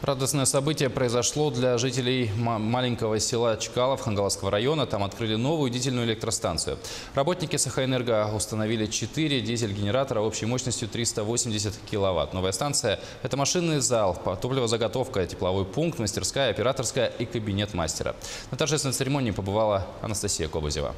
Радостное событие произошло для жителей маленького села Чкалов Хангаласского района. Там открыли новую дизельную электростанцию. Работники Сахаэнерго установили 4 дизель-генератора общей мощностью 380 киловатт. Новая станция – это машинный зал, топливозаготовка, тепловой пункт, мастерская, операторская и кабинет мастера. На торжественной церемонии побывала Анастасия Кобызева.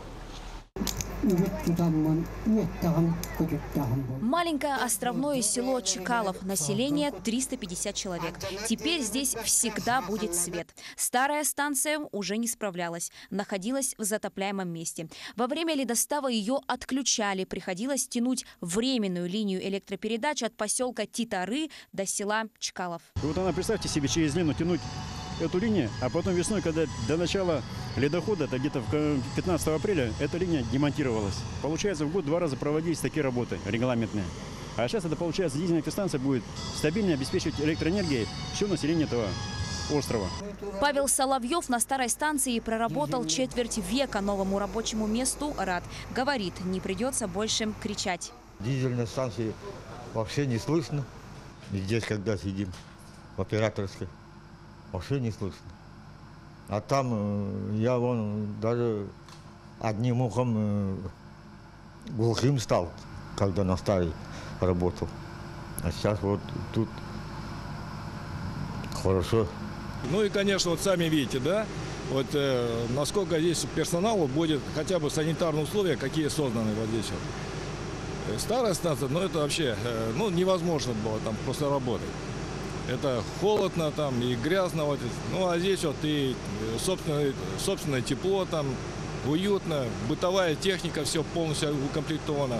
Маленькое островное село Чкалов. Население 350 человек. Теперь здесь всегда будет свет. Старая станция уже не справлялась. Находилась в затопляемом месте. Во время ледостава ее отключали. Приходилось тянуть временную линию электропередач от поселка Титары до села Чкалов. Вот она, представьте себе, через Лену тянуть эту линию, а потом весной, когда до начала ледохода, это где-то 15 апреля, эта линия демонтировалась. Получается, в год 2 раза проводились такие работы регламентные. А сейчас это, получается, дизельная электростанция будет стабильно обеспечивать электроэнергией все население этого острова. Павел Соловьев на старой станции проработал четверть века. Новому рабочему месту рад. Говорит, не придется больше кричать. Дизельной станции вообще не слышно. Здесь, когда сидим в операторской, вообще не слышно. А там я вон даже одним ухом глухим стал, когда на старой работал. А сейчас вот тут хорошо. Ну и, конечно, вот сами видите, да, вот насколько здесь персоналу будет, хотя бы санитарные условия, какие созданы вот здесь вот. Старая станция, ну это вообще, ну невозможно было там просто работать. Это холодно там и грязно, вот, ну а здесь вот и собственное тепло там, уютно, бытовая техника, все полностью укомплектовано.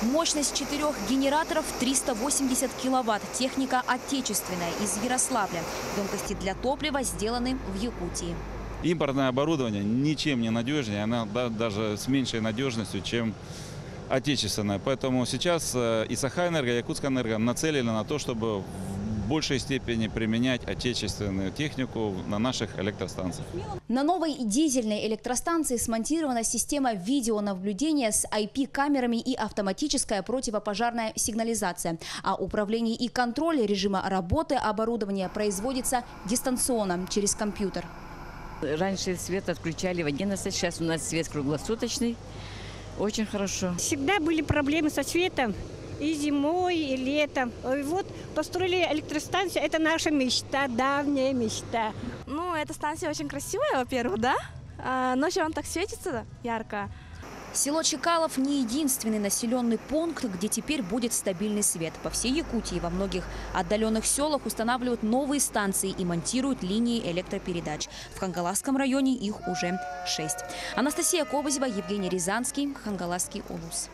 Мощность 4 генераторов 380 киловатт. Техника отечественная, из Ярославля. Емкости для топлива сделаны в Якутии. Импортное оборудование ничем не надежнее, она даже с меньшей надежностью, чем отечественное. Поэтому сейчас и Сахаэнерго, и Якутская энерго нацелены на то, чтобы в большей степени применять отечественную технику на наших электростанциях. На новой дизельной электростанции смонтирована система видеонаблюдения с IP-камерами и автоматическая противопожарная сигнализация. А управление и контроль режима работы оборудования производится дистанционно через компьютер. Раньше свет отключали в 11, сейчас у нас свет круглосуточный. Очень хорошо. Всегда были проблемы со светом. И зимой, и летом. И вот построили электростанцию. Это наша мечта, давняя мечта. Ну, эта станция очень красивая, во-первых, да? Ночью он так светится ярко. Село Чкалов не единственный населенный пункт, где теперь будет стабильный свет. По всей Якутии во многих отдаленных селах устанавливают новые станции и монтируют линии электропередач. В Хангаласском районе их уже 6. Анастасия Кобызева, Евгений Рязанский, Хангаласский улус.